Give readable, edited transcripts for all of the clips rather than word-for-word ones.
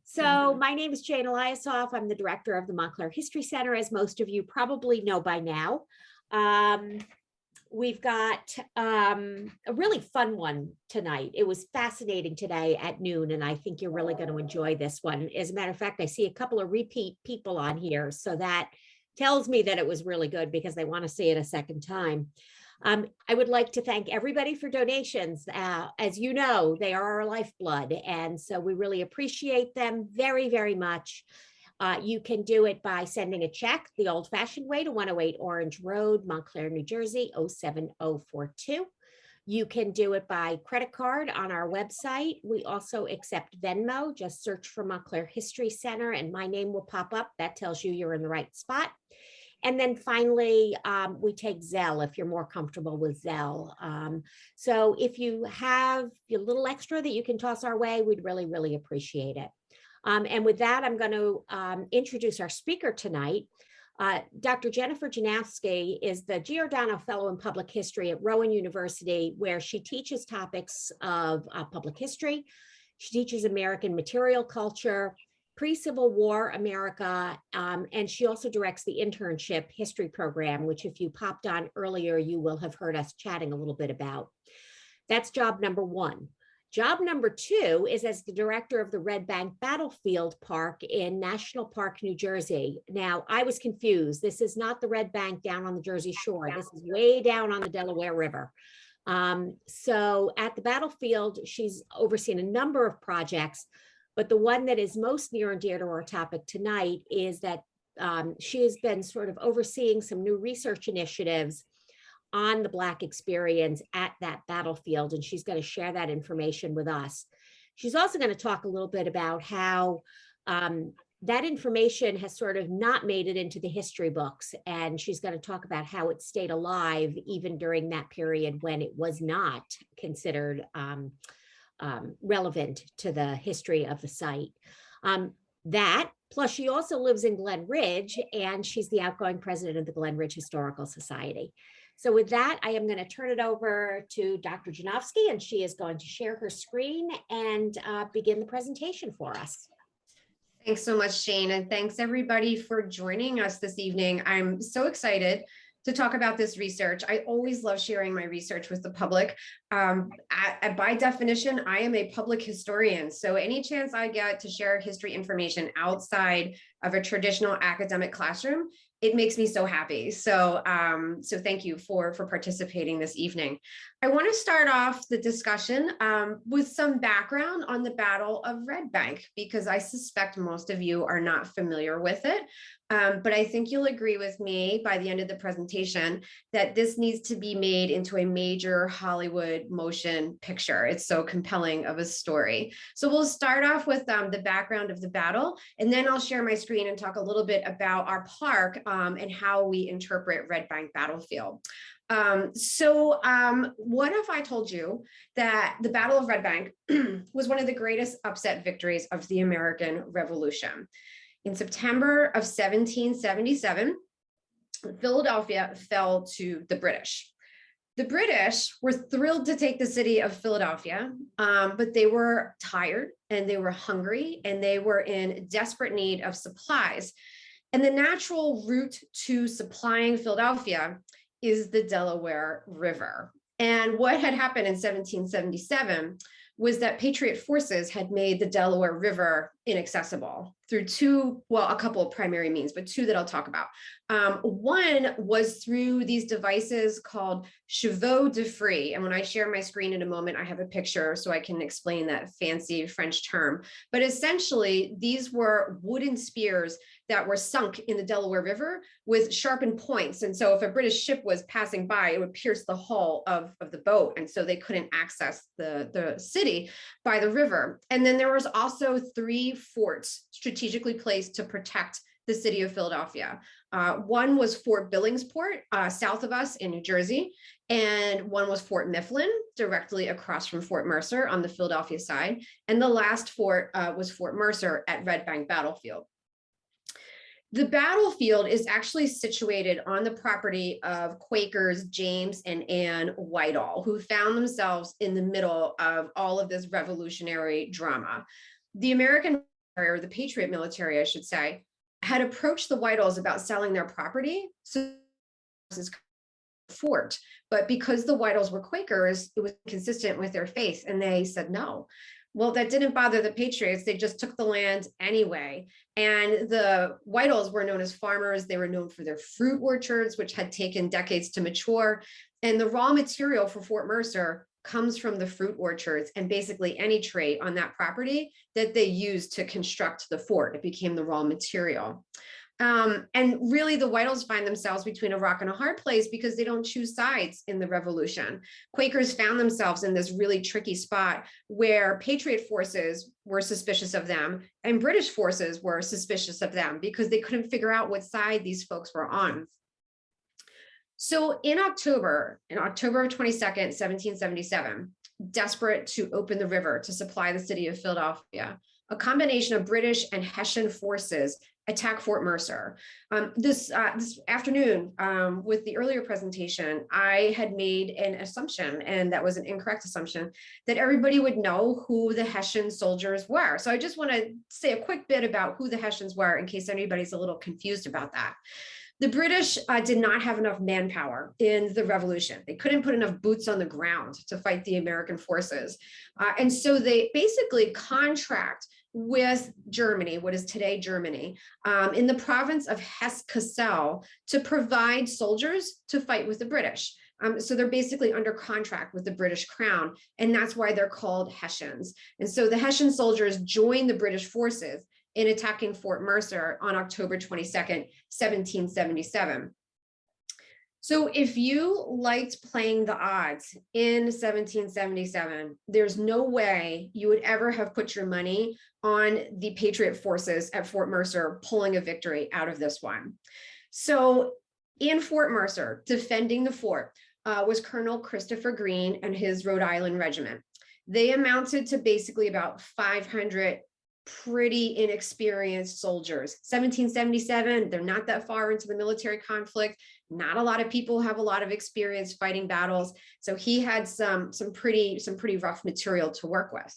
So my name is Jane Eliasoff. I'm the director of the Montclair History Center, as most of you probably know by now. We've got a really fun one tonight. It was fascinating today at noon, and I think you're really going to enjoy this one. As a matter of fact, I see a couple of repeat people on here, so that tells me that it was really good because they want to see it a second time. I would like to thank everybody for donations. As you know, they are our lifeblood, and so we really appreciate them very, very much. You can do it by sending a check the old-fashioned way to 108 Orange Road, Montclair, New Jersey, 07042. You can do it by credit card on our website. We also accept Venmo. Just search for Montclair History Center and my name will pop up. That tells you you're in the right spot. And then finally, we take Zelle if you're more comfortable with Zelle. So if you have a little extra that you can toss our way, we'd really, really appreciate it. And with that, I'm going to introduce our speaker tonight. Dr. Jennifer Janowski is the Giordano Fellow in Public History at Rowan University, where she teaches topics of public history. She teaches American material culture, pre-Civil War America, and she also directs the internship history program, which if you popped on earlier, you will have heard us chatting a little bit about. That's job number one. Job number two is as the director of the Red Bank Battlefield Park in National Park, New Jersey. Now, I was confused. This is not the Red Bank down on the Jersey Shore. This is way down on the Delaware River. So at the battlefield, she's overseen a number of projects, but the one that is most near and dear to our topic tonight is that she has been sort of overseeing some new research initiatives on the Black experience at that battlefield, and she's going to share that information with us. She's also going to talk a little bit about how that information has sort of not made it into the history books, and she's going to talk about how it stayed alive even during that period when it was not considered relevant to the history of the site. That, plus she also lives in Glen Ridge, and she's the outgoing president of the Glen Ridge Historical Society. So with that, I am going to turn it over to Dr. Janowski, and she is going to share her screen and begin the presentation for us. Thanks so much, Shane, and thanks everybody for joining us this evening. I'm so excited to talk about this research. I always love sharing my research with the public. By definition, I am a public historian. So any chance I get to share history information outside of a traditional academic classroom, it makes me so happy. So, so thank you for participating this evening. I want to start off the discussion with some background on the Battle of Red Bank, because I suspect most of you are not familiar with it. But I think you'll agree with me by the end of the presentation that this needs to be made into a major Hollywood motion picture. It's so compelling of a story. So we'll start off with the background of the battle, and then I'll share my screen and talk a little bit about our park and how we interpret Red Bank Battlefield. What if I told you that the Battle of Red Bank was one of the greatest upset victories of the American Revolution? In September of 1777, Philadelphia fell to the British. The British were thrilled to take the city of Philadelphia, but they were tired and they were hungry and they were in desperate need of supplies. And the natural route to supplying Philadelphia is the Delaware River. And what had happened in 1777 was that Patriot forces had made the Delaware River inaccessible through a couple of primary means, but two that I'll talk about. One was through these devices called chevaux de frise. And when I share my screen in a moment, I have a picture so I can explain that fancy French term. But essentially, these were wooden spears that were sunk in the Delaware River with sharpened points. And so if a British ship was passing by, it would pierce the hull of the boat. And so they couldn't access the city by the river. And then there was also 3 forts strategically placed to protect the city of Philadelphia. One was Fort Billingsport, south of us in New Jersey, and one was Fort Mifflin, directly across from Fort Mercer on the Philadelphia side. And the last fort was Fort Mercer at Red Bank Battlefield. The battlefield is actually situated on the property of Quakers James and Anne Whitall, who found themselves in the middle of all of this revolutionary drama. The American or the Patriot military, I should say, had approached the Whittalls about selling their property. So this fort, but because the Whittalls were Quakers, it was consistent with their faith, and they said no. Well, that didn't bother the Patriots. They just took the land anyway. And the Whittalls were known as farmers. They were known for their fruit orchards, which had taken decades to mature. And the raw material for Fort Mercer comes from the fruit orchards and basically any trait on that property that they used to construct the fort. It became the raw material. And really, the Whittalls find themselves between a rock and a hard place because they don't choose sides in the revolution. Quakers found themselves in this really tricky spot where Patriot forces were suspicious of them and British forces were suspicious of them because they couldn't figure out what side these folks were on. So in October of 22nd, 1777, desperate to open the river to supply the city of Philadelphia, a combination of British and Hessian forces attack Fort Mercer. This afternoon, with the earlier presentation, I had made an assumption, and that was an incorrect assumption, that everybody would know who the Hessian soldiers were. So I just want to say a quick bit about who the Hessians were in case anybody's a little confused about that. The British did not have enough manpower in the revolution. They couldn't put enough boots on the ground to fight the American forces. And so they basically contract with Germany, what is today Germany, in the province of Hesse-Kassel to provide soldiers to fight with the British. So they're basically under contract with the British Crown, and that's why they're called Hessians. And so the Hessian soldiers joined the British forces in attacking Fort Mercer on October 22nd, 1777. So if you liked playing the odds in 1777, there's no way you would ever have put your money on the Patriot forces at Fort Mercer pulling a victory out of this one. So in Fort Mercer, defending the fort was Colonel Christopher Green and his Rhode Island regiment. They amounted to basically about 500 pretty inexperienced soldiers. 1777, they're not that far into the military conflict. Not a lot of people have a lot of experience fighting battles. So he had some pretty rough material to work with.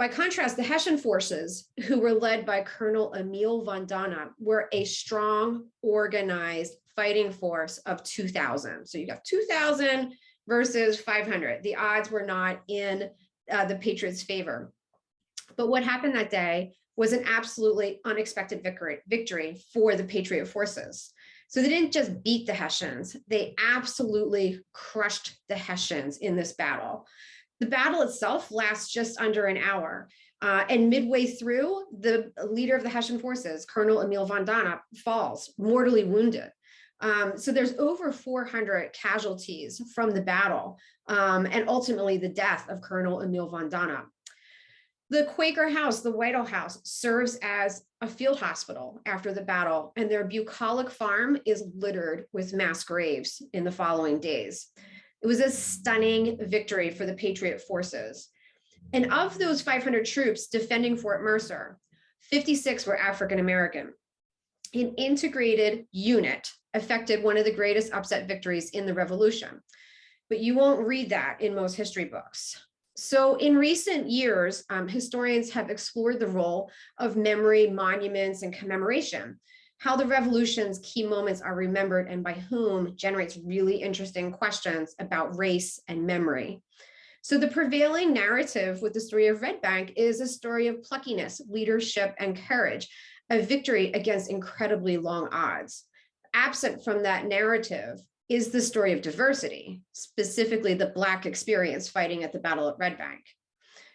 By contrast, the Hessian forces, who were led by Colonel Emil von Donop, were a strong, organized fighting force of 2,000. So you got 2,000 versus 500. The odds were not in the Patriots' favor. But what happened that day was an absolutely unexpected victory for the Patriot forces. So they didn't just beat the Hessians, they absolutely crushed the Hessians in this battle. The battle itself lasts just under an hour. And midway through, the leader of the Hessian forces, Colonel Emil von Donop, falls, mortally wounded. So there's over 400 casualties from the battle, and ultimately the death of Colonel Emil von Donop. The Quaker house, the Whitall house, serves as a field hospital after the battle, and their bucolic farm is littered with mass graves in the following days. It was a stunning victory for the Patriot forces. And of those 500 troops defending Fort Mercer, 56 were African American. An integrated unit effected one of the greatest upset victories in the Revolution. But you won't read that in most history books. So in recent years, historians have explored the role of memory, monuments, and commemoration. How the revolution's key moments are remembered and by whom generates really interesting questions about race and memory. So the prevailing narrative with the story of Red Bank is a story of pluckiness, leadership, and courage, a victory against incredibly long odds. Absent from that narrative is the story of diversity, specifically the Black experience fighting at the Battle of Red Bank.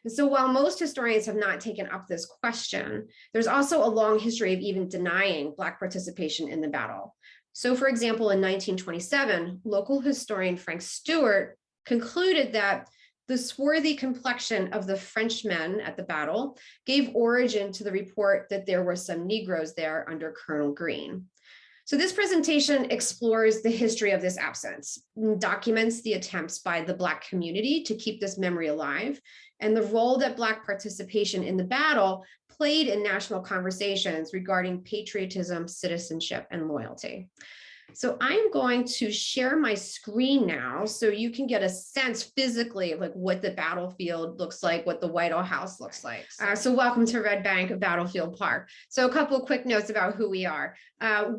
And so while most historians have not taken up this question, there's also a long history of even denying Black participation in the battle. So for example, in 1927, local historian Frank Stewart concluded that the swarthy complexion of the Frenchmen at the battle gave origin to the report that there were some Negroes there under Colonel Green. So this presentation explores the history of this absence, documents the attempts by the Black community to keep this memory alive, and the role that Black participation in the battle played in national conversations regarding patriotism, citizenship, and loyalty. So I'm going to share my screen now so you can get a sense physically of like what the battlefield looks like, what the Whitall House looks like. So welcome to Red Bank Battlefield Park. So a couple of quick notes about who we are.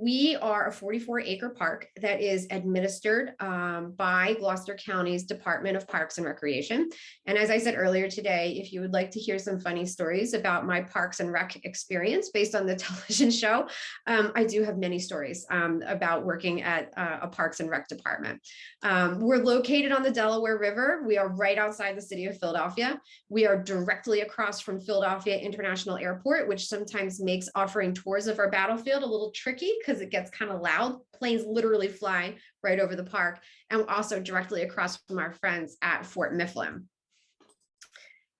We are a 44-acre park that is administered by Gloucester County's Department of Parks and Recreation. And as I said earlier today, if you would like to hear some funny stories about my Parks and Rec experience based on the television show, I do have many stories about working at a Parks and Rec department. We're located on the Delaware River. We are right outside the city of Philadelphia. We are directly across from Philadelphia International Airport, which sometimes makes offering tours of our battlefield a little tricky because it gets kind of loud. Planes literally fly right over the park, and also directly across from our friends at Fort Mifflin.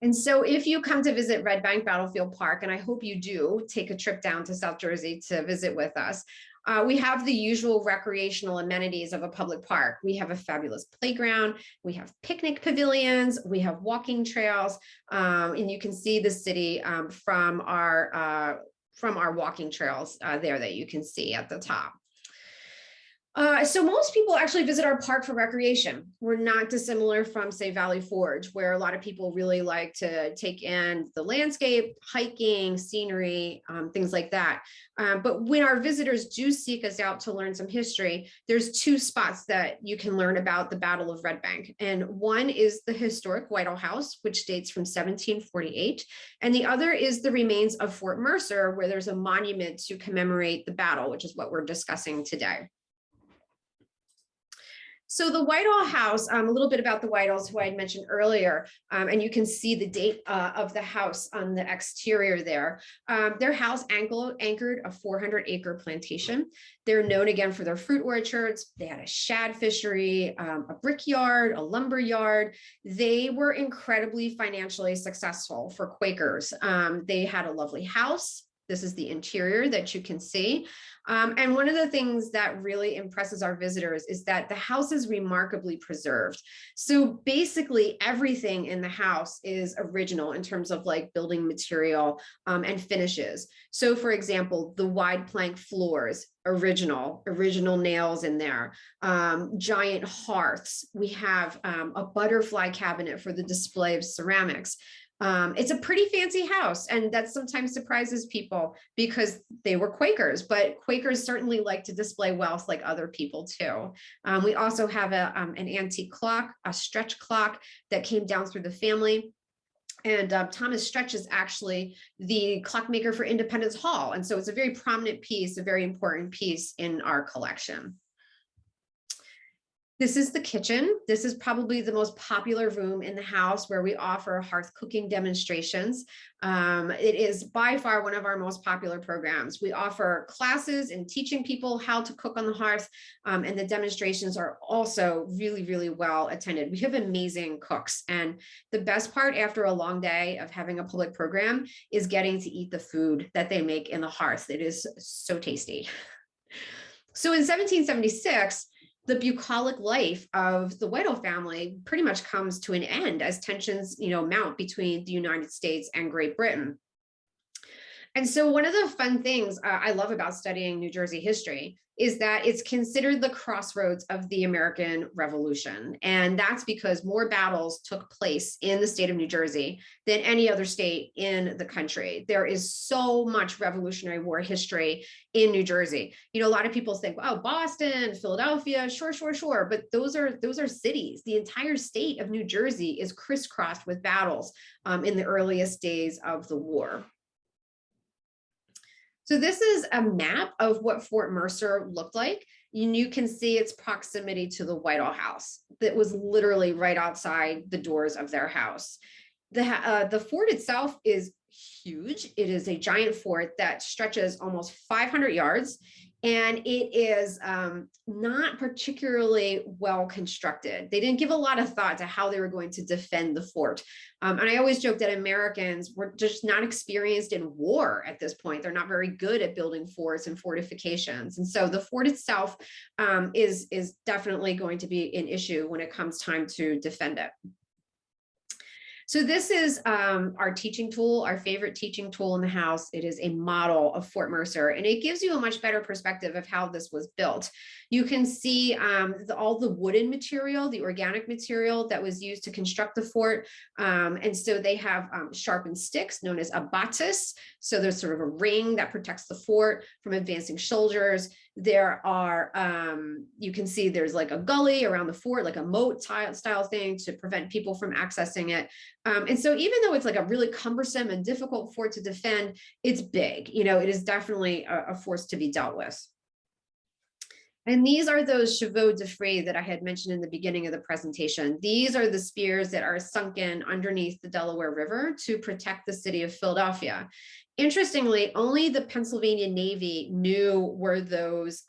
And so if you come to visit Red Bank Battlefield Park, and I hope you do take a trip down to South Jersey to visit with us, we have the usual recreational amenities of a public park. We have a fabulous playground, we have picnic pavilions, we have walking trails, and you can see the city from our walking trails there that you can see at the top. So most people actually visit our park for recreation. We're not dissimilar from, say, Valley Forge, where a lot of people really like to take in the landscape, hiking, scenery, things like that. But when our visitors do seek us out to learn some history, there's two spots that you can learn about the Battle of Red Bank. And one is the historic Whitall House, which dates from 1748. And the other is the remains of Fort Mercer, where there's a monument to commemorate the battle, which is what we're discussing today. So the Whitall House, a little bit about the Whitalls, who I had mentioned earlier, and you can see the date of the house on the exterior there. Their house anchored a 400-acre plantation. They're known again for their fruit orchards. They had a shad fishery, a brickyard, a lumber yard. They were incredibly financially successful for Quakers. They had a lovely house. This is the interior that you can see. And one of the things that really impresses our visitors is that the house is remarkably preserved. So basically everything in the house is original in terms of like building material and finishes. So for example, the wide plank floors, original nails in there, giant hearths. We have a butterfly cabinet for the display of ceramics. It's a pretty fancy house, and that sometimes surprises people because they were Quakers, but Quakers certainly like to display wealth like other people too. We also have an antique clock, a stretch clock that came down through the family. And Thomas Stretch is actually the clockmaker for Independence Hall. And so it's a very prominent piece, a very important piece in our collection. This is the kitchen. This is probably the most popular room in the house where we offer hearth cooking demonstrations. It is by far one of our most popular programs. We offer classes in teaching people how to cook on the hearth, and the demonstrations are also really, really well attended. We have amazing cooks, and the best part after a long day of having a public program is getting to eat the food that they make in the hearth. It is so tasty. So in 1776, the bucolic life of the Whitall family pretty much comes to an end as tensions, mount between the United States and Great Britain. And so one of the fun things I love about studying New Jersey history is that it's considered the crossroads of the American Revolution. And that's because more battles took place in the state of New Jersey than any other state in the country. There is so much Revolutionary War history in New Jersey. A lot of people think, oh, Boston, Philadelphia, sure. But those are cities. The entire state of New Jersey is crisscrossed with battles in the earliest days of the war. So this is a map of what Fort Mercer looked like. You can see its proximity to the Whitall House that was literally right outside the doors of their house. The fort itself is huge. It is a giant fort that stretches almost 500 yards, and it is not particularly well constructed. They didn't give a lot of thought to how they were going to defend the fort. And I always joke that Americans were just not experienced in war at this point. They're not very good at building forts and fortifications. And so the fort itself is definitely going to be an issue when it comes time to defend it. So this is our teaching tool, our favorite teaching tool in the house. It is a model of Fort Mercer, and it gives you a much better perspective of how this was built. You can see all the wooden material, the organic material that was used to construct the fort. And so they have sharpened sticks known as abatis. So there's sort of a ring that protects the fort from advancing soldiers. There are, you can see there's like a gully around the fort, like a moat style thing to prevent people from accessing it. And so even though it's like a really cumbersome and difficult fort to defend, it's big, you know, it is definitely a force to be dealt with. And these are those chevaux de frise that I had mentioned in the beginning of the presentation. These are the spears that are sunken underneath the Delaware River to protect the city of Philadelphia. Interestingly, only the Pennsylvania Navy knew where those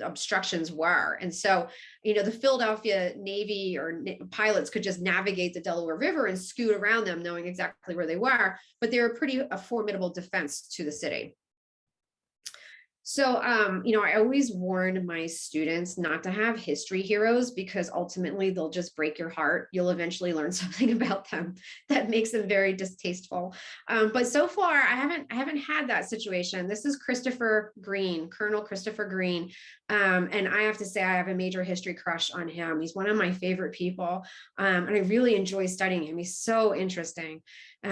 obstructions were. And so, you know, the Philadelphia Navy or pilots could just navigate the Delaware River and scoot around them, knowing exactly where they were, but they were a formidable defense to the city. So, you know, I always warn my students not to have history heroes because ultimately they'll just break your heart. You'll eventually learn something about them that makes them very distasteful. But so far, I haven't had that situation. This is Christopher Green, Colonel Christopher Green. And I have to say, I have a major history crush on him. He's one of my favorite people. And I really enjoy studying him. He's so interesting.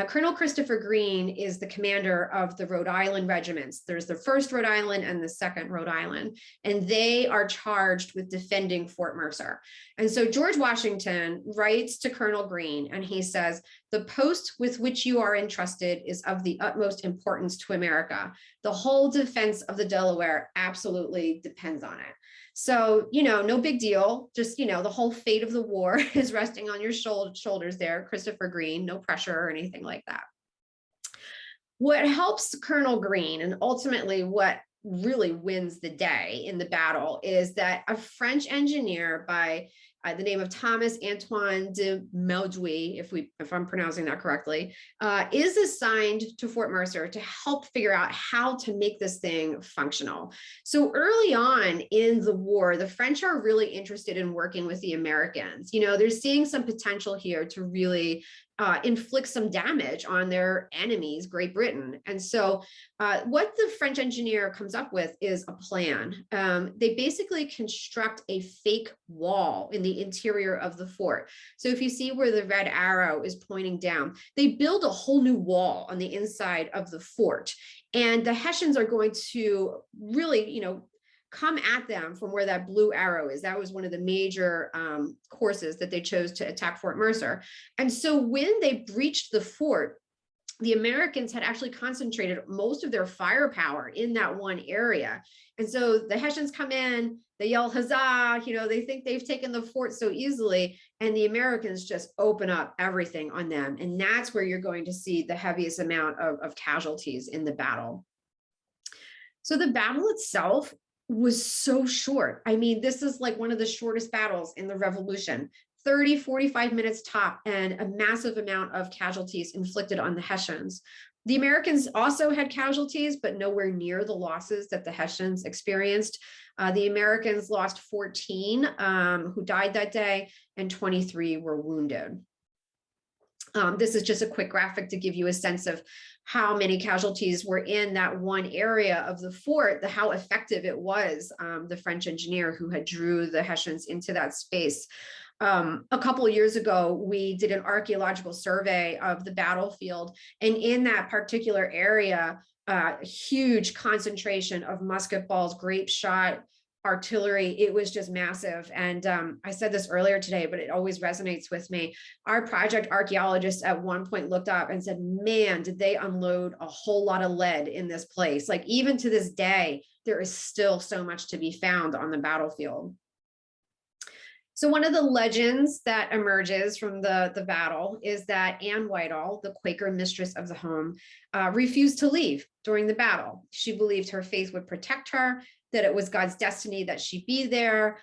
Colonel Christopher Green is the commander of the Rhode Island regiments. There's the 1st Rhode Island and the 2nd Rhode Island, and they are charged with defending Fort Mercer. And so George Washington writes to Colonel Green and he says, "The post with which you are entrusted is of the utmost importance to America. The whole defense of the Delaware absolutely depends on it." So, you know, no big deal. Just, you know, the whole fate of the war is resting on your shoulders there, Christopher Green, no pressure or anything like that. What helps Colonel Green and ultimately what really wins the day in the battle is that a French engineer by the name of Thomas Antoine de Mauduit, if I'm pronouncing that correctly, is assigned to Fort Mercer to help figure out how to make this thing functional. So early on in the war, the French are really interested in working with the Americans. You know, they're seeing some potential here to really inflict some damage on their enemies, Great Britain. And so what the French engineer comes up with is a plan. They basically construct a fake wall in the interior of the fort. So if you see where the red arrow is pointing down, they build a whole new wall on the inside of the fort. And the Hessians are going to really, you know, come at them from where that blue arrow is. That was one of the major courses that they chose to attack Fort Mercer. And so when they breached the fort, the Americans had actually concentrated most of their firepower in that one area. And so the Hessians come in, they yell, huzzah, you know, they think they've taken the fort so easily, and the Americans just open up everything on them. And that's where you're going to see the heaviest amount of casualties in the battle. So the battle itself was so short. I mean, this is like one of the shortest battles in the Revolution, 30, 45 minutes top, and a massive amount of casualties inflicted on the Hessians. The Americans also had casualties, but nowhere near the losses that the Hessians experienced. The Americans lost 14 who died that day, and 23 were wounded. This is just a quick graphic to give you a sense of how many casualties were in that one area of the fort, how effective it was, the French engineer who had drew the Hessians into that space. A couple of years ago, we did an archaeological survey of the battlefield, and in that particular area, a huge concentration of musket balls, grape shot, artillery. It was just massive. And I said this earlier today, but it always resonates with me. Our project archaeologists at one point looked up and said, man, did they unload a whole lot of lead in this place? Like even to this day, there is still so much to be found on the battlefield. So one of the legends that emerges from the battle is that Anne Whitall, the Quaker mistress of the home, refused to leave. during the battle. She believed her faith would protect her, that it was God's destiny that she be there.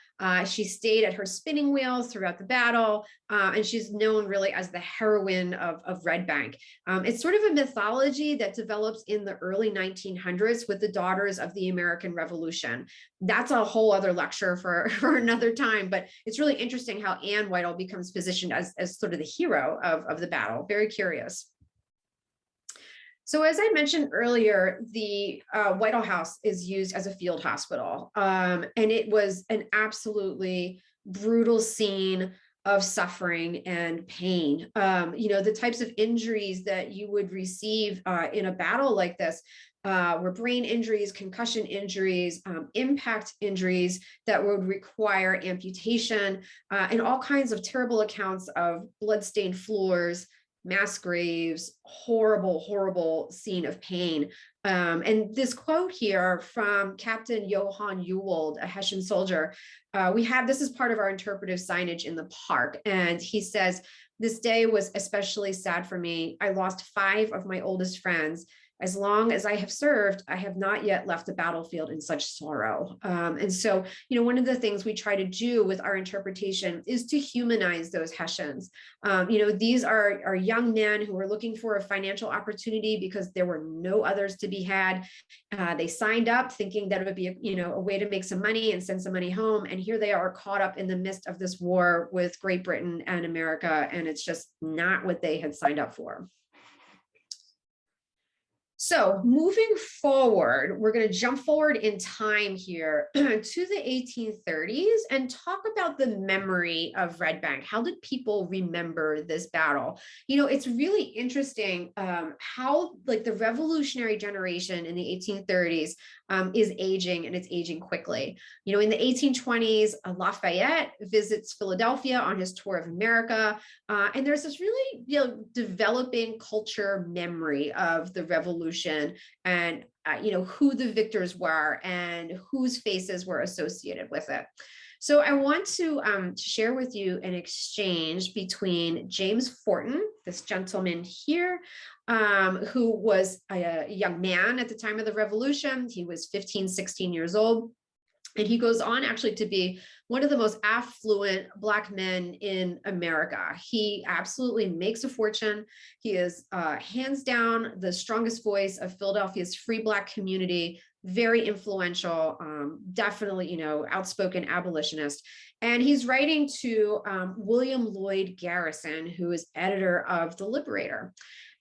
She stayed at her spinning wheels throughout the battle, and she's known really as the heroine of Red Bank. It's sort of a mythology that develops in the early 1900s with the Daughters of the American Revolution. That's a whole other lecture for another time, but it's really interesting how Anne Whitall becomes positioned as sort of the hero of the battle. Very curious. So as I mentioned earlier, the Whitall House is used as a field hospital, and it was an absolutely brutal scene of suffering and pain. The types of injuries that you would receive in a battle like this were brain injuries, concussion injuries, impact injuries that would require amputation, and all kinds of terrible accounts of bloodstained floors, mass graves, horrible, horrible scene of pain. And this quote here from Captain Johann Ewald, a Hessian soldier, this is part of our interpretive signage in the park. And he says, "This day was especially sad for me. I lost 5 of my oldest friends. As long as I have served, I have not yet left the battlefield in such sorrow." And so, one of the things we try to do with our interpretation is to humanize those Hessians. These are young men who were looking for a financial opportunity because there were no others to be had. They signed up thinking that it would be a way to make some money and send some money home. And here they are caught up in the midst of this war with Great Britain and America. And it's just not what they had signed up for. So moving forward, we're going to jump forward in time here to the 1830s and talk about the memory of Red Bank. How did people remember this battle? It's really interesting how the revolutionary generation in the 1830s is aging, and it's aging quickly. In the 1820s, Lafayette visits Philadelphia on his tour of America, and there's this really developing culture memory of the revolution and who the victors were and whose faces were associated with it. So I want to share with you an exchange between James Forten, this gentleman here, who was a young man at the time of the revolution. He was 15, 16 years old. And he goes on actually to be one of the most affluent Black men in America. He absolutely makes a fortune. He is hands down the strongest voice of Philadelphia's free Black community, very influential, definitely, outspoken abolitionist. And he's writing to William Lloyd Garrison, who is editor of The Liberator.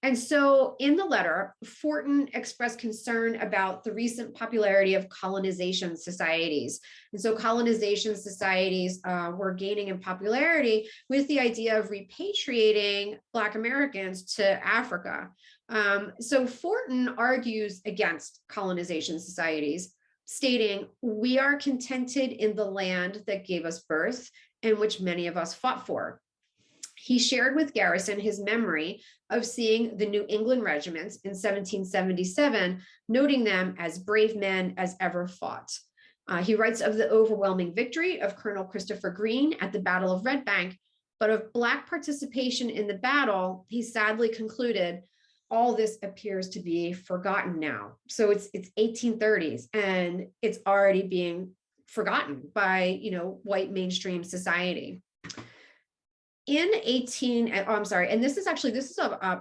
And so in the letter, Forten expressed concern about the recent popularity of colonization societies. And so colonization societies were gaining in popularity with the idea of repatriating Black Americans to Africa. So Forten argues against colonization societies, stating, "We are contented in the land that gave us birth and which many of us fought for." He shared with Garrison his memory of seeing the New England regiments in 1777, noting them as brave men as ever fought. He writes of the overwhelming victory of Colonel Christopher Green at the Battle of Red Bank, but of Black participation in the battle, he sadly concluded, "All this appears to be forgotten now." So it's 1830s, and it's already being forgotten by white mainstream society. And this is a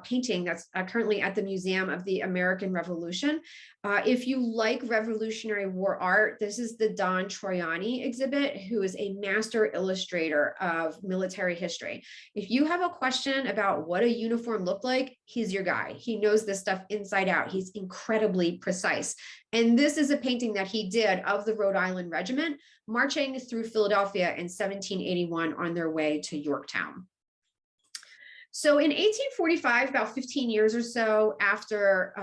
painting that's currently at the Museum of the American Revolution. If you like Revolutionary War art, this is the Don Troiani exhibit, who is a master illustrator of military history. If you have a question about what a uniform looked like, he's your guy. He knows this stuff inside out. He's incredibly precise. And this is a painting that he did of the Rhode Island Regiment marching through Philadelphia in 1781 on their way to Yorktown. So in 1845, about 15 years or so after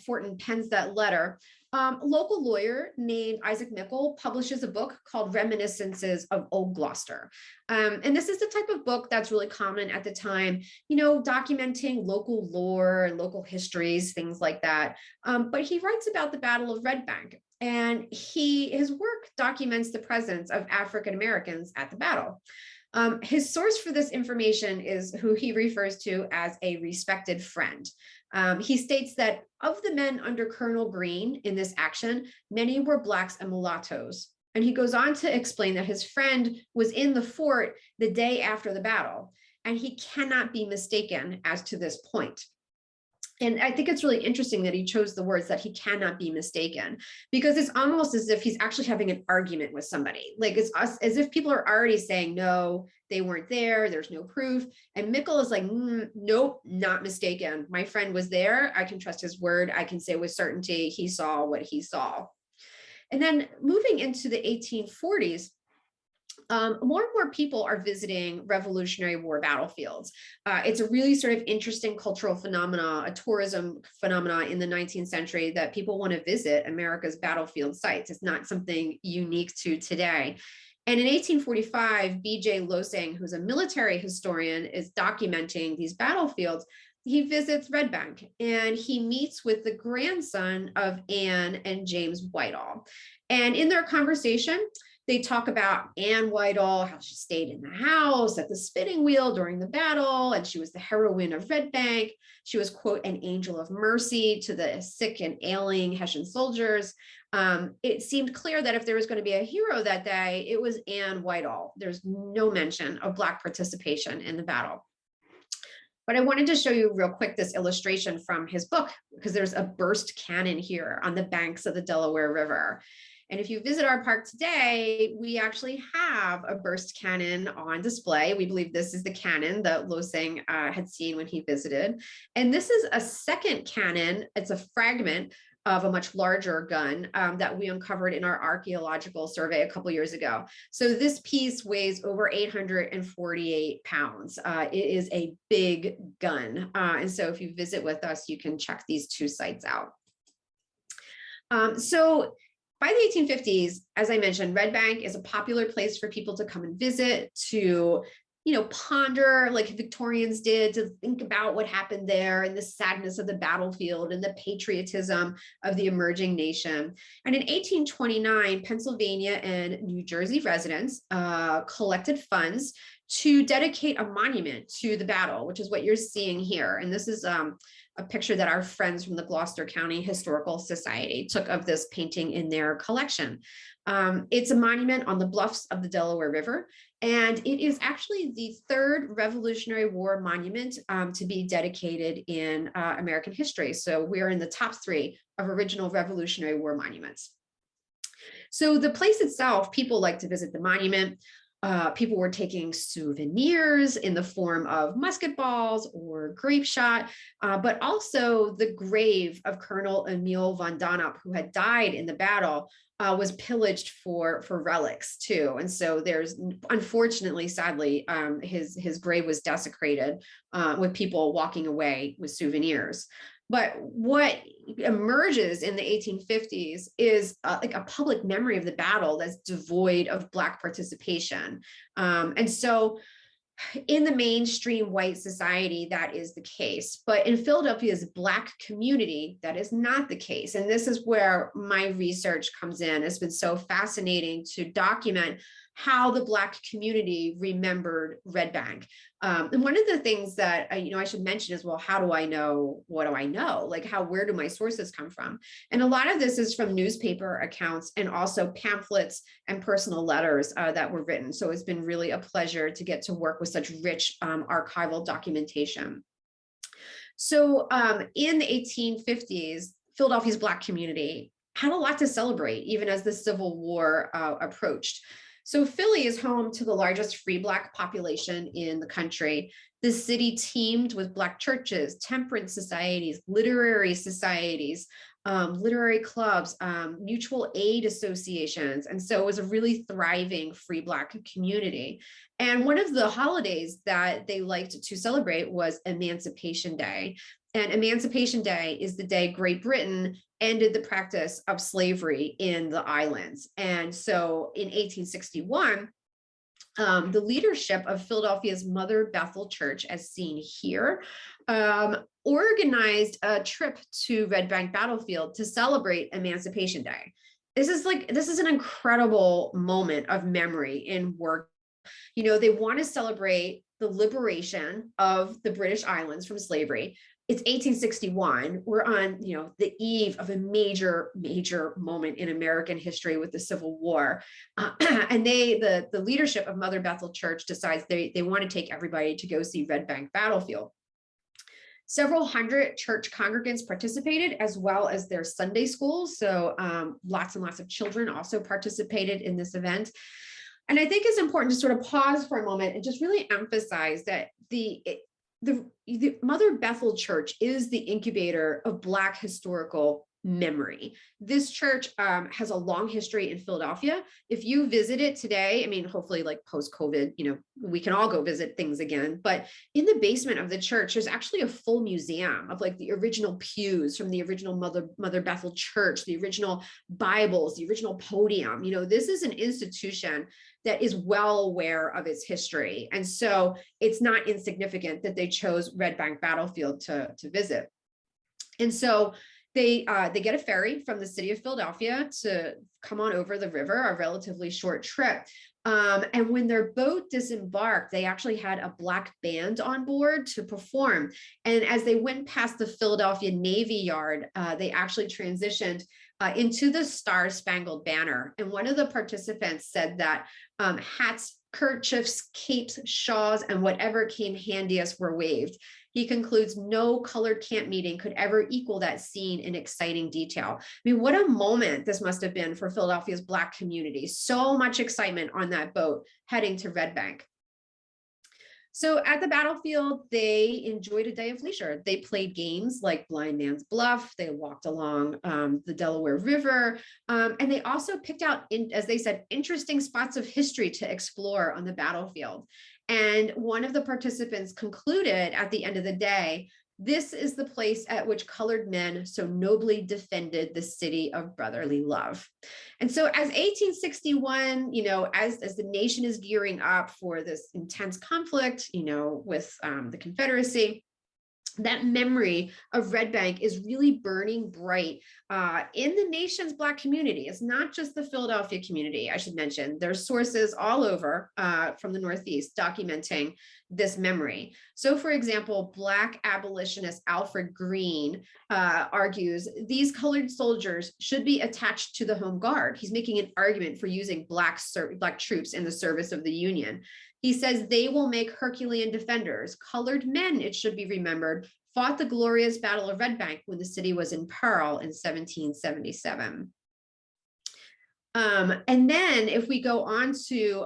Forten pens that letter, a local lawyer named Isaac Mickle publishes a book called Reminiscences of Old Gloucester. And this is the type of book that's really common at the time, documenting local lore and local histories, things like that. But he writes about the Battle of Red Bank, and his work documents the presence of African Americans at the battle. His source for this information is who he refers to as a respected friend. He states that of the men under Colonel Greene in this action, many were blacks and mulattoes. And he goes on to explain that his friend was in the fort the day after the battle, and he cannot be mistaken as to this point. And I think it's really interesting that he chose the words that he cannot be mistaken, because it's almost as if he's actually having an argument with somebody. Like it's us, as if people are already saying, no, they weren't there. There's no proof. And Mickle is like, nope, not mistaken. My friend was there. I can trust his word. I can say with certainty he saw what he saw. And then moving into the 1840s, more and more people are visiting Revolutionary War battlefields. It's a really sort of interesting cultural phenomena, a tourism phenomena in the 19th century, that people want to visit America's battlefield sites. It's not something unique to today. And in 1845, B.J. Losing, who's a military historian, is documenting these battlefields. He visits Red Bank and he meets with the grandson of Anne and James Whitall. And in their conversation, they talk about Anne Whitall, how she stayed in the house at the spinning wheel during the battle, and she was the heroine of Red Bank. She was, quote, an angel of mercy to the sick and ailing Hessian soldiers. It seemed clear that if there was going to be a hero that day, it was Anne Whitall. There's no mention of Black participation in the battle. But I wanted to show you real quick this illustration from his book, because there's a burst cannon here on the banks of the Delaware River. And if you visit our park today, we actually have a burst cannon on display. We believe this is the cannon that Losing had seen when he visited. And this is a second cannon. It's a fragment of a much larger gun that we uncovered in our archaeological survey a couple years ago. So this piece weighs over 848 pounds. It is a big gun. And so if you visit with us, you can check these two sites out. So by the 1850s, as I mentioned, Red Bank is a popular place for people to come and visit, to, ponder like Victorians did, to think about what happened there and the sadness of the battlefield and the patriotism of the emerging nation. And in 1829, Pennsylvania and New Jersey residents collected funds to dedicate a monument to the battle, which is what you're seeing here. And this is a picture that our friends from the Gloucester County Historical Society took of this painting in their collection. It's a monument on the bluffs of the Delaware River, and it is actually the third Revolutionary War monument to be dedicated in American history. So we are in the top 3 of original Revolutionary War monuments. So the place itself, people like to visit the monument. People were taking souvenirs in the form of musket balls or grape shot, but also the grave of Colonel Emil von Donop, who had died in the battle, was pillaged for relics too. And so there's, unfortunately, sadly, his grave was desecrated with people walking away with souvenirs. But what emerges in the 1850s is like a public memory of the battle that's devoid of Black participation. And so in the mainstream white society, that is the case. But in Philadelphia's Black community, that is not the case. And this is where my research comes in. It's been so fascinating to document how the Black community remembered Red Bank. And one of the things that I should mention is, well, how do I know? What do I know? Like, where do my sources come from? And a lot of this is from newspaper accounts and also pamphlets and personal letters that were written. So it's been really a pleasure to get to work with such rich archival documentation. So in the 1850s, Philadelphia's Black community had a lot to celebrate, even as the Civil War approached. So Philly is home to the largest free Black population in the country. The city teemed with Black churches, temperance societies, literary societies, literary clubs, mutual aid associations. And so it was a really thriving free Black community. And one of the holidays that they liked to celebrate was Emancipation Day. And Emancipation Day is the day Great Britain ended the practice of slavery in the islands. And so in 1861, the leadership of Philadelphia's Mother Bethel Church, as seen here, organized a trip to Red Bank Battlefield to celebrate Emancipation Day. This is an incredible moment of memory in work. They want to celebrate the liberation of the British islands from slavery, it's 1861. We're on, the eve of a major, major moment in American history with the Civil War. And the leadership of Mother Bethel Church decides they want to take everybody to go see Red Bank Battlefield. Several hundred church congregants participated, as well as their Sunday schools. So lots and lots of children also participated in this event. And I think it's important to sort of pause for a moment and just really emphasize that the Mother Bethel Church is the incubator of Black historical memory. This church has a long history in Philadelphia. If you visit it today, I mean, hopefully like post-COVID, we can all go visit things again, but in the basement of the church, there's actually a full museum of like the original pews from the original Mother Bethel Church, the original Bibles, the original podium. This is an institution that is well aware of its history. And so it's not insignificant that they chose Red Bank Battlefield to visit. And so they get a ferry from the city of Philadelphia to come on over the river, a relatively short trip. And when their boat disembarked, they actually had a Black band on board to perform. And as they went past the Philadelphia Navy Yard, they actually transitioned into the Star Spangled Banner. And one of the participants said that hats, kerchiefs, capes, shawls, and whatever came handiest were waved. He concludes, no colored camp meeting could ever equal that scene in exciting detail. I mean, what a moment this must have been for Philadelphia's Black community. So much excitement on that boat heading to Red Bank. So at the battlefield, they enjoyed a day of leisure. They played games like Blind Man's Bluff. They walked along the Delaware River. And they also picked out, as they said, interesting spots of history to explore on the battlefield. And one of the participants concluded at the end of the day, this is the place at which colored men so nobly defended the city of brotherly love. And so as 1861, as the nation is gearing up for this intense conflict, with the Confederacy, that memory of Red Bank is really burning bright in the nation's Black community. It's not just the Philadelphia community, I should mention. There's sources all over from the Northeast documenting this memory. So for example, Black abolitionist Alfred Green argues these colored soldiers should be attached to the Home Guard. He's making an argument for using Black troops in the service of the Union. He says they will make Herculean defenders. Colored men, it should be remembered, fought the glorious Battle of Red Bank when the city was in peril in 1777. And then if we go on to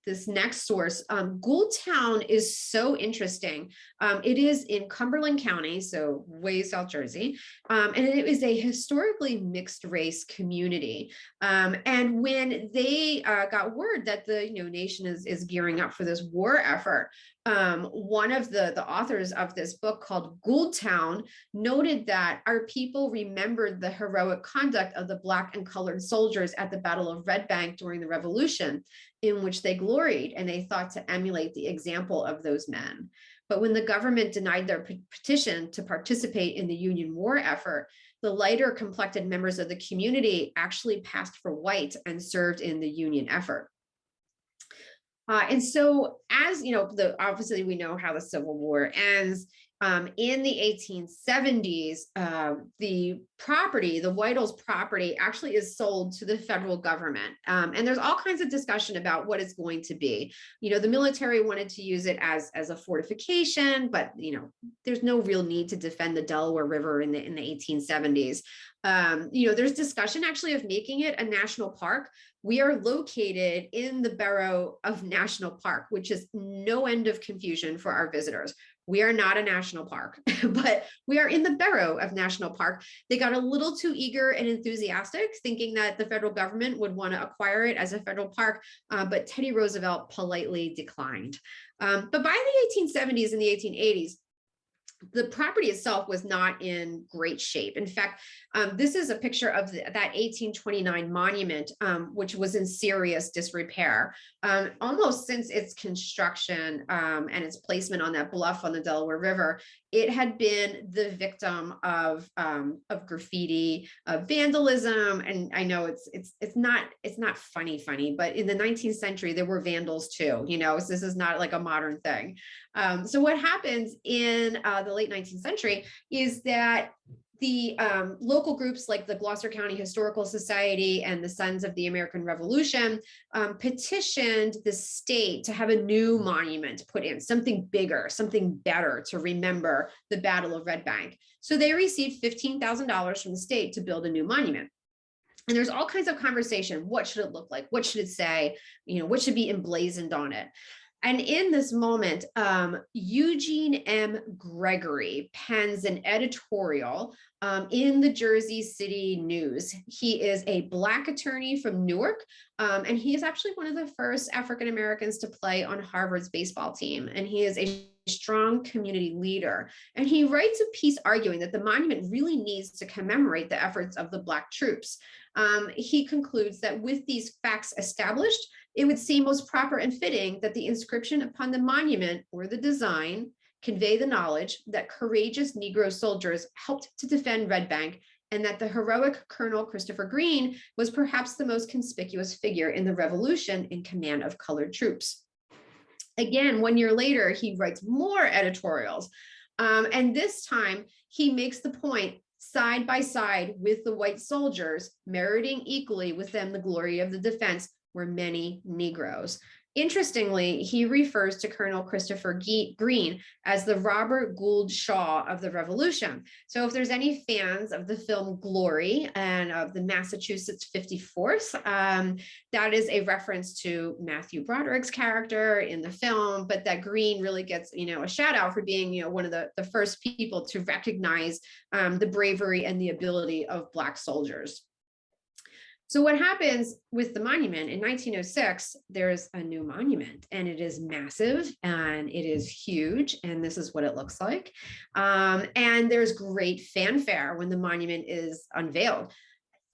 this next source, Gouldtown is so interesting. It is in Cumberland County, so way South Jersey, and it is a historically mixed race community. And when they got word that the nation is gearing up for this war effort, one of the authors of this book called Gouldtown noted that our people remembered the heroic conduct of the Black and colored soldiers at the Battle of Red Bank during the Revolution, in which they gloried, and they thought to emulate the example of those men. But when the government denied their petition to participate in the Union war effort, the lighter complected members of the community actually passed for white and served in the Union effort. And so, as obviously we know how the Civil War ends. In the 1870s, the Whitall's property actually is sold to the federal government. And there's all kinds of discussion about what it's going to be. The military wanted to use it as a fortification, but there's no real need to defend the Delaware River in the 1870s. There's discussion actually of making it a national park. We are located in the borough of National Park, which is no end of confusion for our visitors. We are not a national park, but we are in the borough of National Park. They got a little too eager and enthusiastic, thinking that the federal government would want to acquire it as a federal park, but Teddy Roosevelt politely declined. But by the 1870s and the 1880s, the property itself was not in great shape. In fact, this is a picture of that 1829 monument, which was in serious disrepair. Almost since its construction and its placement on that bluff on the Delaware River, it had been the victim of graffiti, of vandalism. And I know it's not funny, but in the 19th century, there were vandals too, so this is not like a modern thing. So what happens in the late 19th century is that the local groups like the Gloucester County Historical Society and the Sons of the American Revolution petitioned the state to have a new monument put in, something bigger, something better to remember the Battle of Red Bank. So they received $15,000 from the state to build a new monument. And there's all kinds of conversation. What should it look like? What should it say? What should be emblazoned on it? And in this moment, Eugene M. Gregory pens an editorial in the Jersey City News. He is a Black attorney from Newark, and he is actually one of the first African Americans to play on Harvard's baseball team. And he is a strong community leader. And he writes a piece arguing that the monument really needs to commemorate the efforts of the Black troops. He concludes that with these facts established, it would seem most proper and fitting that the inscription upon the monument or the design convey the knowledge that courageous Negro soldiers helped to defend Red Bank, and that the heroic Colonel Christopher Green was perhaps the most conspicuous figure in the Revolution in command of colored troops. Again, 1 year later, he writes more editorials. And this time he makes the point, side by side with the white soldiers, meriting equally with them the glory of the defense, were many Negroes. Interestingly, he refers to Colonel Christopher Green as the Robert Gould Shaw of the Revolution. So if there's any fans of the film Glory and of the Massachusetts 54th, that is a reference to Matthew Broderick's character in the film, but that Green really gets, a shout out for being, one of the first people to recognize the bravery and the ability of Black soldiers. So what happens with the monument in 1906, there's a new monument, and it is massive and it is huge. And this is what it looks like. And there's great fanfare when the monument is unveiled.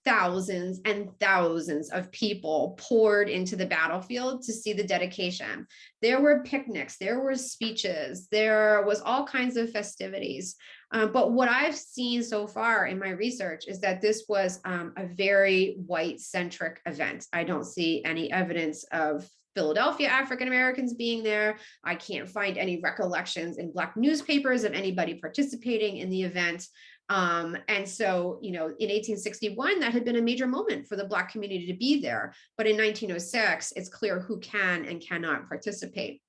Thousands and thousands of people poured into the battlefield to see the dedication. There were picnics, there were speeches, there was all kinds of festivities. But what I've seen so far in my research is that this was a very white-centric event. I don't see any evidence of Philadelphia African Americans being there. I can't find any recollections in Black newspapers of anybody participating in the event. And so, in 1861, that had been a major moment for the Black community to be there. But in 1906, it's clear who can and cannot participate.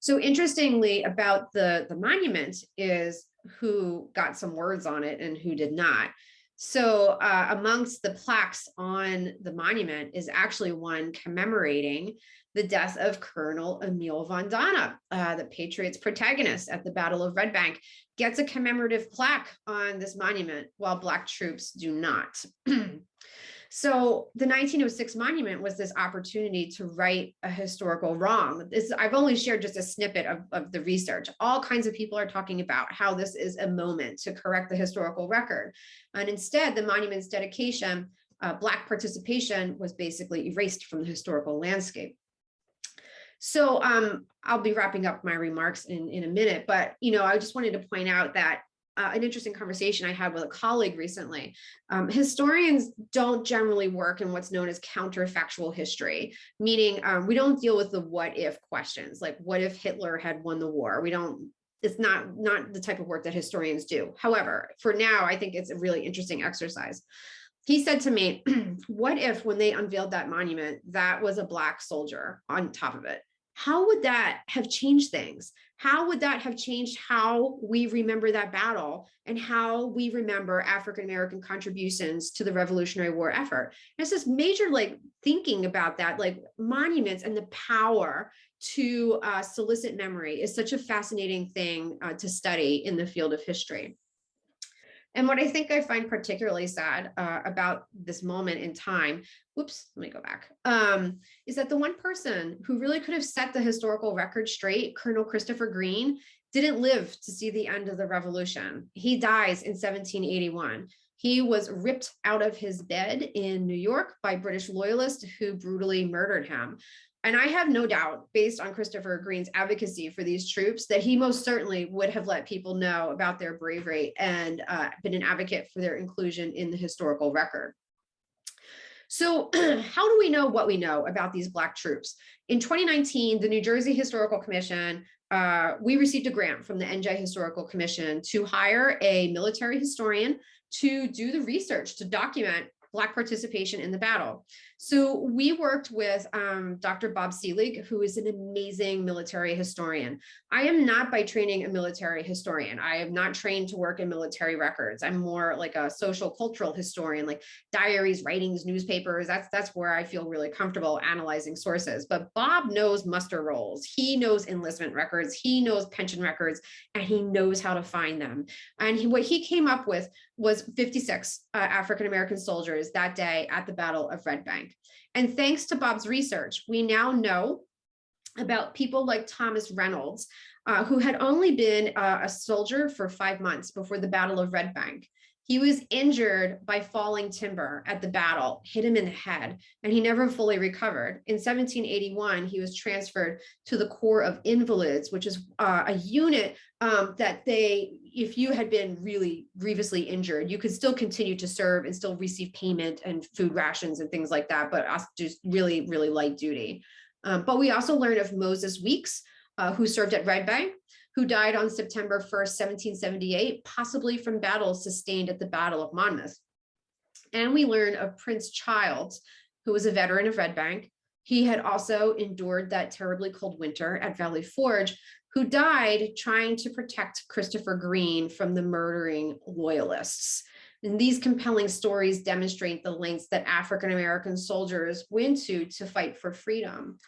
So interestingly about the monument is who got some words on it and who did not. So amongst the plaques on the monument is actually one commemorating the death of Colonel Emil von Donop, the Patriots protagonist at the Battle of Red Bank, gets a commemorative plaque on this monument while Black troops do not. So the 1906 monument was this opportunity to right a historical wrong. I've only shared just a snippet of the research. All kinds of people are talking about how this is a moment to correct the historical record. And instead, the monument's dedication, Black participation, was basically erased from the historical landscape. So I'll be wrapping up my remarks in a minute, but I just wanted to point out that an interesting conversation I had with a colleague recently. Historians don't generally work in what's known as counterfactual history, meaning we don't deal with the what if questions, like what if Hitler had won the war? It's not the type of work that historians do. However, for now, I think it's a really interesting exercise. He said to me, what if when they unveiled that monument, that was a Black soldier on top of it? How would that have changed things? How would that have changed how we remember that battle and how we remember African-American contributions to the Revolutionary War effort? And it's this major thinking about that, monuments and the power to solicit memory is such a fascinating thing to study in the field of history. And what I think I find particularly sad about this moment in time, let me go back, is that the one person who really could have set the historical record straight, Colonel Christopher Green, didn't live to see the end of the Revolution. He dies in 1781. He was ripped out of his bed in New York by British loyalists who brutally murdered him. And I have no doubt, based on Christopher Green's advocacy for these troops, that he most certainly would have let people know about their bravery and been an advocate for their inclusion in the historical record. So how do we know what we know about these Black troops? In 2019, the New Jersey Historical Commission, we received a grant from the NJ Historical Commission to hire a military historian to do the research to document Black participation in the battle. So we worked with Dr. Bob Selig, who is an amazing military historian. I am not by training a military historian. I am not trained to work in military records. I'm more like a social cultural historian, like diaries, writings, newspapers. That's where I feel really comfortable analyzing sources. But Bob knows muster rolls. He knows enlistment records. He knows pension records, and he knows how to find them. And what he came up with was 56 African-American soldiers that day at the Battle of Red Bank. And thanks to Bob's research, we now know about people like Thomas Reynolds, who had only been a soldier for 5 months before the Battle of Red Bank. He was injured by falling timber at the battle, hit him in the head, and he never fully recovered. In 1781, he was transferred to the Corps of Invalids, which is a unit that if you had been really grievously injured, you could still continue to serve and still receive payment and food rations and things like that, but just really, really light duty. But we also learned of Moses Weeks, who served at Red Bank, who died on September 1st, 1778, possibly from battles sustained at the Battle of Monmouth. And we learn of Prince Childs, who was a veteran of Red Bank. He had also endured that terribly cold winter at Valley Forge, who died trying to protect Christopher Green from the murdering loyalists. And these compelling stories demonstrate the lengths that African-American soldiers went to fight for freedom.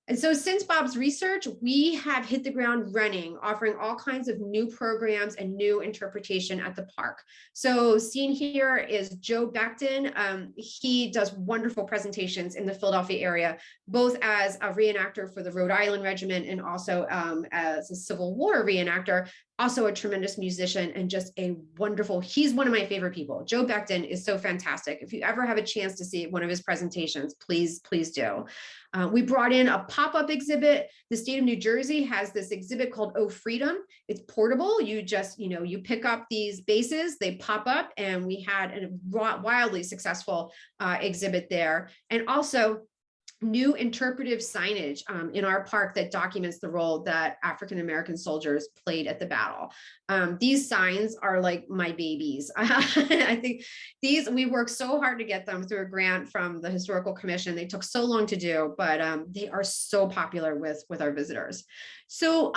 And so since Bob's research, we have hit the ground running, offering all kinds of new programs and new interpretation at the park. So seen here is Joe Beckton. He does wonderful presentations in the Philadelphia area, both as a reenactor for the Rhode Island Regiment and also as a Civil War reenactor, also a tremendous musician and just a wonderful, he's one of my favorite people. Joe Beckton is so fantastic. If you ever have a chance to see one of his presentations, please do. We brought in a pop-up exhibit. The state of New Jersey has this exhibit called Oh Freedom. It's portable. You just, you pick up these bases, they pop up, and we had a wildly successful exhibit there. And also new interpretive signage in our park that documents the role that African-American soldiers played at the battle. These signs are like my babies. I think we worked so hard to get them through a grant from the Historical Commission. They took so long to do, but they are so popular with our visitors. So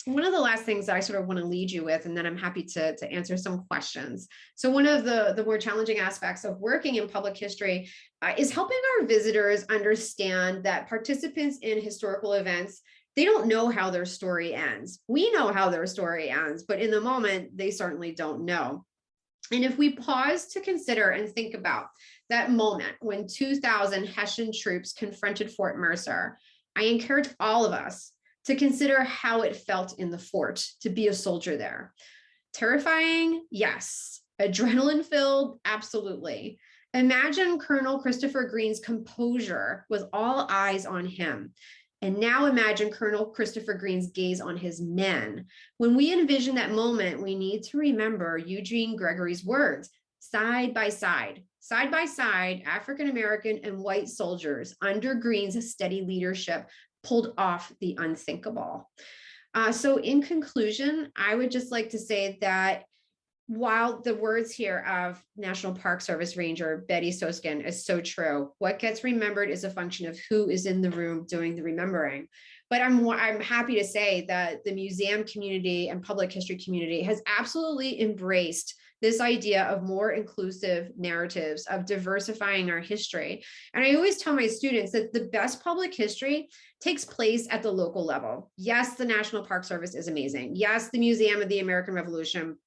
one of the last things that I sort of want to lead you with, and then I'm happy to answer some questions. So one of the more challenging aspects of working in public history is helping our visitors understand that participants in historical events, they don't know how their story ends. We know how their story ends, but in the moment, they certainly don't know. And if we pause to consider and think about that moment when 2,000 Hessian troops confronted Fort Mercer, I encourage all of us to consider how it felt in the fort to be a soldier there. Terrifying? Yes. Adrenaline-filled? Absolutely. Imagine Colonel Christopher Green's composure with all eyes on him. And now imagine Colonel Christopher Green's gaze on his men. When we envision that moment, we need to remember Eugene Gregory's words, side by side, African-American and white soldiers under Green's steady leadership pulled off the unthinkable. So in conclusion, I would just like to say that while the words here of National Park Service Ranger Betty Soskin is so true, what gets remembered is a function of who is in the room doing the remembering. But I'm happy to say that the museum community and public history community has absolutely embraced this idea of more inclusive narratives, of diversifying our history. And I always tell my students that the best public history takes place at the local level. Yes, the National Park Service is amazing. Yes, the Museum of the American Revolution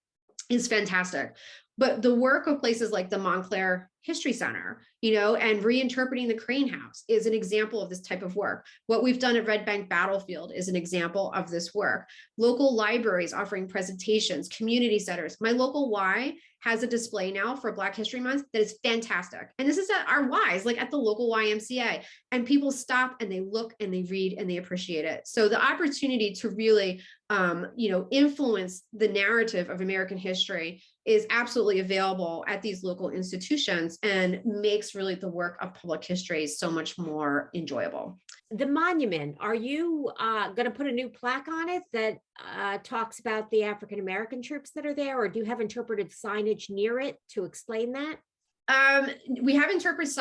is fantastic. But the work of places like the Montclair History Center, and reinterpreting the Crane House is an example of this type of work. What we've done at Red Bank Battlefield is an example of this work. Local libraries offering presentations, community centers. My local Y has a display now for Black History Month that is fantastic. And this is at our Ys, like at the local YMCA. And people stop and they look and they read and they appreciate it. So the opportunity to really, influence the narrative of American history is absolutely available at these local institutions and makes really the work of public history so much more enjoyable. The monument, are you going to put a new plaque on it that talks about the African American troops that are there, or do you have interpretive signage near it to explain that? We have interpretive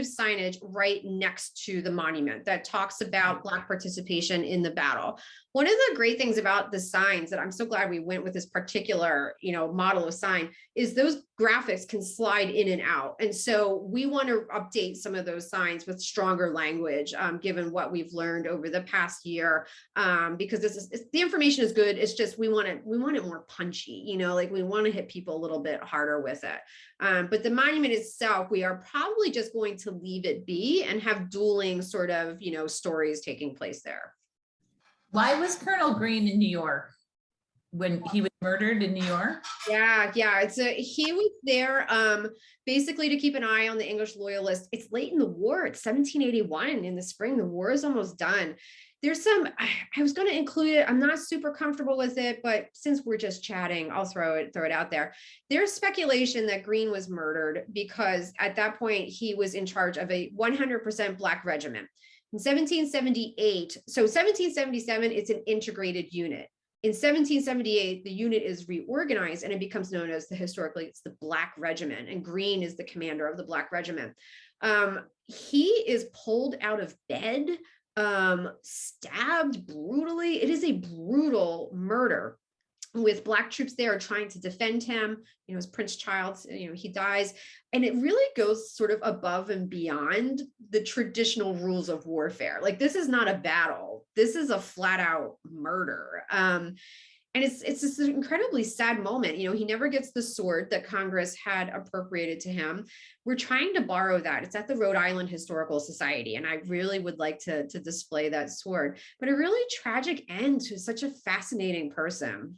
signage right next to the monument that talks about Black participation in the battle. One of the great things about the signs that I'm so glad we went with this particular, model of sign is those graphics can slide in and out. And so we want to update some of those signs with stronger language, given what we've learned over the past year, because the information is good. It's just, we want it more punchy, like we want to hit people a little bit harder with it. But the monument itself, we are probably just going to leave it be and have dueling sort of, stories taking place there. Why was Colonel Green in New York when he was murdered in New York? Yeah. He was there basically to keep an eye on the English loyalists. It's late in the war. It's 1781 in the spring. The war is almost done. There's I was going to include it. I'm not super comfortable with it, but since we're just chatting, I'll throw it out there. There's speculation that Green was murdered because at that point he was in charge of a 100% Black regiment. In 1778, so 1777, it's an integrated unit. In 1778, the unit is reorganized and it becomes known as it's the Black Regiment, and Green is the commander of the Black Regiment. He is pulled out of bed, stabbed brutally. It is a brutal murder with Black troops there trying to defend him. His Prince Child, he dies. And it really goes sort of above and beyond the traditional rules of warfare. Like, this is not a battle. This is a flat out murder. And it's this incredibly sad moment. He never gets the sword that Congress had appropriated to him. We're trying to borrow that. It's at the Rhode Island Historical Society, and I really would like to display that sword. But a really tragic end to such a fascinating person.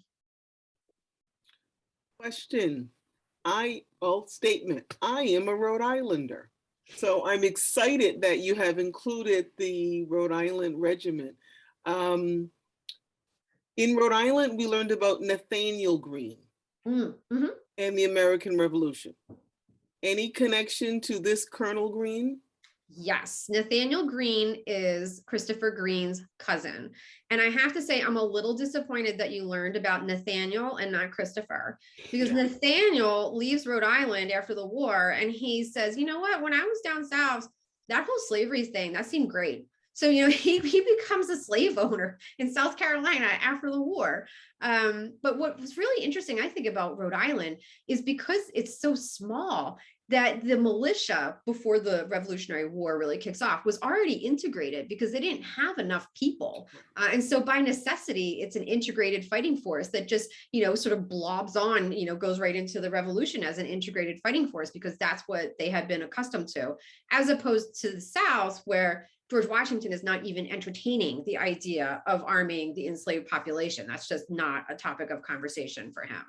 Statement. I am a Rhode Islander. So I'm excited that you have included the Rhode Island Regiment. In Rhode Island, we learned about Nathaniel Green and the American Revolution. Any connection to this Colonel Green? Yes, Nathaniel Green is Christopher Green's cousin. And I have to say, I'm a little disappointed that you learned about Nathaniel and not Christopher, because Nathaniel leaves Rhode Island after the war and he says, you know what, when I was down south, that whole slavery thing, that seemed great. So, he becomes a slave owner in South Carolina after the war. But what was really interesting, I think, about Rhode Island is because it's so small, that the militia, before the Revolutionary War really kicks off, was already integrated because they didn't have enough people. And so by necessity, it's an integrated fighting force that just, sort of blobs on, goes right into the revolution as an integrated fighting force, because that's what they had been accustomed to, as opposed to the South, where George Washington is not even entertaining the idea of arming the enslaved population. That's just not a topic of conversation for him.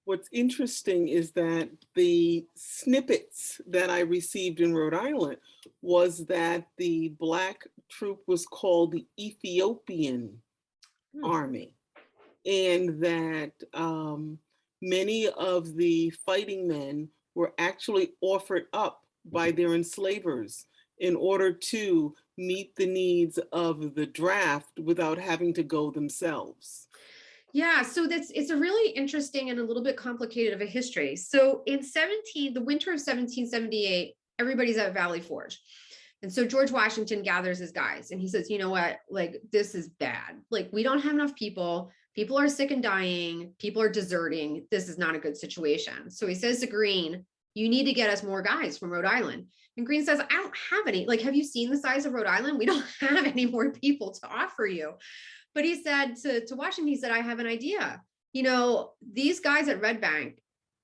What's interesting is that the snippets that I received in Rhode Island was that the Black troop was called the Ethiopian Army, and that many of the fighting men were actually offered up by their enslavers in order to meet the needs of the draft without having to go themselves. Yeah, so it's a really interesting and a little bit complicated of a history. So in the winter of 1778, everybody's at Valley Forge. And so George Washington gathers his guys and he says, you know what, like, this is bad. Like, we don't have enough people. People are sick and dying. People are deserting. This is not a good situation. So he says to Green, you need to get us more guys from Rhode Island. And Green says, I don't have any. Like, have you seen the size of Rhode Island? We don't have any more people to offer you. But he said to Washington, he said, I have an idea. These guys at Red Bank,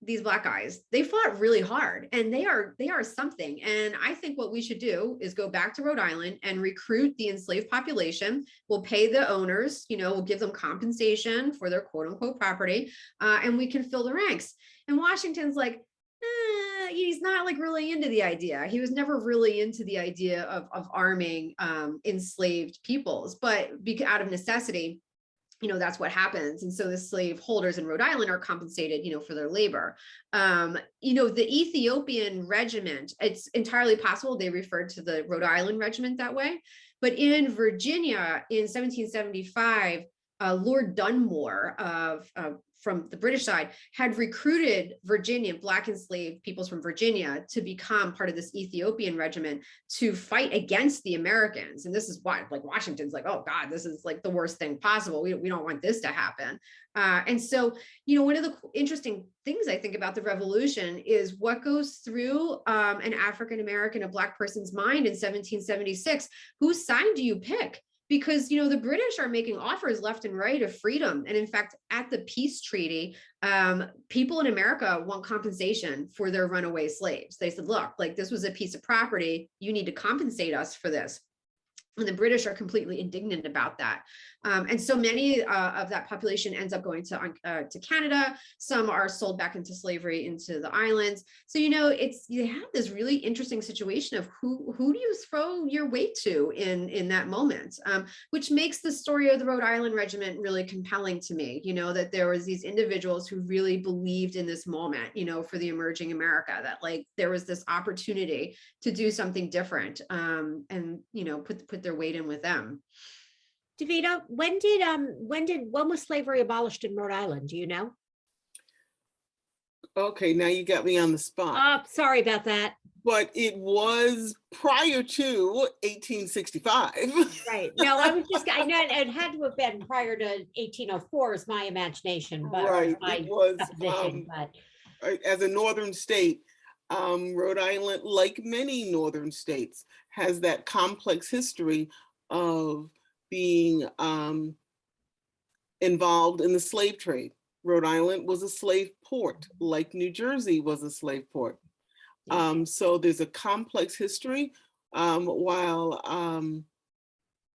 these Black guys, they fought really hard, and they are something. And I think what we should do is go back to Rhode Island and recruit the enslaved population. We'll pay the owners, we'll give them compensation for their quote unquote property, and we can fill the ranks. And Washington's like, he's not like really into the idea. He was never really into the idea of arming enslaved peoples, but out of necessity, that's what happens. And so the slave holders in Rhode Island are compensated, for their labor. The Ethiopian regiment, it's entirely possible they referred to the Rhode Island regiment that way. But in Virginia in 1775, Lord Dunmore from the British side had recruited Black enslaved peoples from Virginia to become part of this Ethiopian regiment to fight against the Americans. And this is why, like, Washington's like, oh God, this is like the worst thing possible. We don't want this to happen. And so, one of the interesting things I think about the Revolution is what goes through an African-American, a Black person's mind in 1776. Whose side do you pick? Because, the British are making offers left and right of freedom. And in fact, at the peace treaty, people in America want compensation for their runaway slaves. They said, look, like, this was a piece of property. You need to compensate us for this. And the British are completely indignant about that. And so many of that population ends up going to Canada. Some are sold back into slavery into the islands. So, you have this really interesting situation of who do you throw your weight to in that moment, which makes the story of the Rhode Island Regiment really compelling to me, that there was these individuals who really believed in this moment, for the emerging America, that like there was this opportunity to do something different, and, put their weight in with them. Davida, when was slavery abolished in Rhode Island? Do you know? Okay, now you got me on the spot. Oh, sorry about that. But it was prior to 1865. Right. No, I know it had to have been prior to 1804 is my imagination, but right. It was, but as a northern state, Rhode Island, like many northern states, has that complex history of being involved in the slave trade. Rhode Island was a slave port, like New Jersey was a slave port. So there's a complex history, while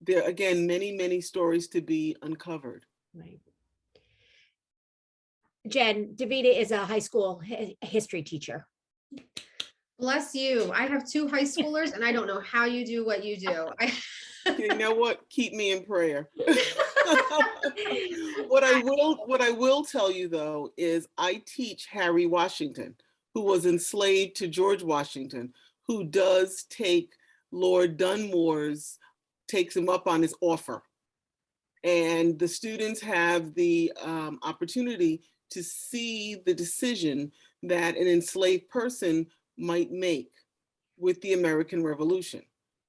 there are, again, many stories to be uncovered. Right. Jen, Davida is a high school history teacher. Bless you. I have 2 high schoolers, and I don't know how you do what you do. You know what? Keep me in prayer. What I will tell you though is I teach Harry Washington, who was enslaved to George Washington, who does take Lord Dunmore's, takes him up on his offer. And the students have the opportunity to see the decision that an enslaved person might make with the American Revolution.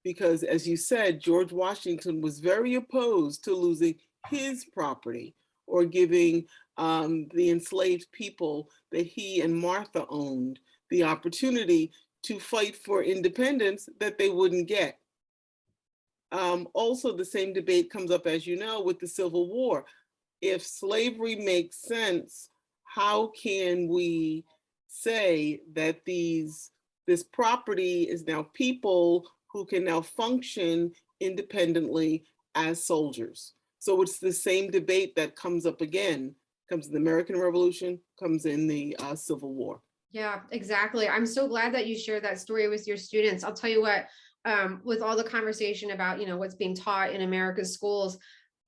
Because as you said, George Washington was very opposed to losing his property or giving the enslaved people that he and Martha owned the opportunity to fight for independence that they wouldn't get. Also, the same debate comes up, as you know, with the Civil War. If slavery makes sense, how can we say that this property is now people who can now function independently as soldiers? So it's the same debate that comes up again, comes in the American Revolution, comes in the Civil War. Yeah, exactly. I'm so glad that you shared that story with your students. I'll tell you what, with all the conversation about, what's being taught in America's schools,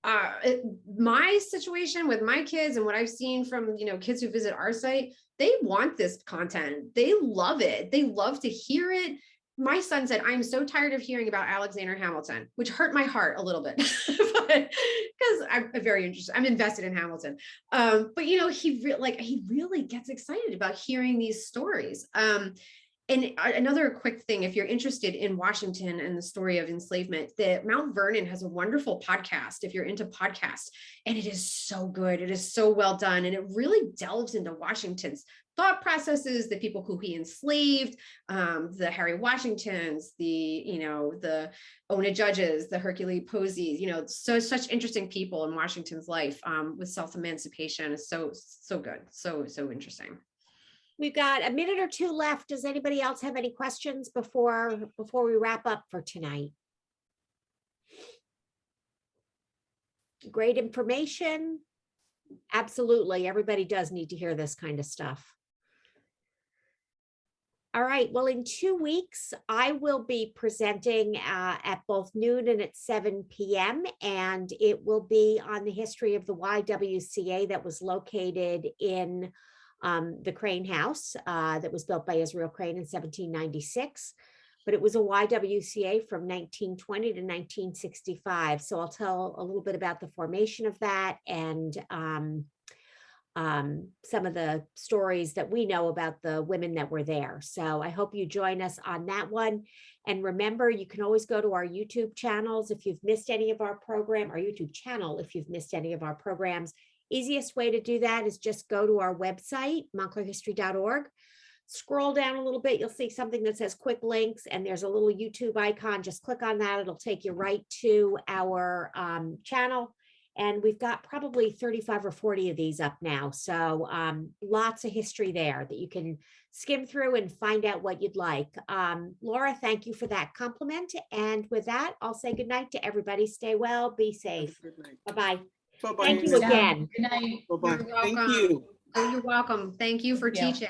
my situation with my kids and what I've seen from, kids who visit our site, they want this content. They love it. They love to hear it. My son said, I'm so tired of hearing about Alexander Hamilton, which hurt my heart a little bit, because I'm very interested. I'm invested in Hamilton. But he really gets excited about hearing these stories. And another quick thing, if you're interested in Washington and the story of enslavement, that Mount Vernon has a wonderful podcast if you're into podcasts, and it is so good. It is so well done. And it really delves into Washington's thought processes, the people who he enslaved, the Harry Washingtons, the Ona Judges, the Hercule Posies, such interesting people in Washington's life with self-emancipation is so good. So interesting. We've got a minute or two left. Does anybody else have any questions before we wrap up for tonight? Great information. Absolutely. Everybody does need to hear this kind of stuff. All right. Well, in 2 weeks, I will be presenting at both noon and at 7 p.m. And it will be on the history of the YWCA that was located in the Crane House that was built by Israel Crane in 1796. But it was a YWCA from 1920 to 1965. So I'll tell a little bit about the formation of that and some of the stories that we know about the women that were there. So I hope you join us on that one. And remember, you can always go to our YouTube channels if you've missed any of our program, our YouTube channel if you've missed any of our programs. Easiest way to do that is just go to our website, montclairhistory.org. Scroll down a little bit, you'll see something that says quick links, and there's a little YouTube icon. Just click on that. It'll take you right to our channel. And we've got probably 35 or 40 of these up now. So lots of history there that you can skim through and find out what you'd like. Laura, thank you for that compliment. And with that, I'll say good night to everybody. Stay well, be safe. Bye-bye. Bye-bye. Thank you again. Good night. Bye-bye. You're Thank welcome. you. Oh, you're welcome. Thank you for Yeah. teaching.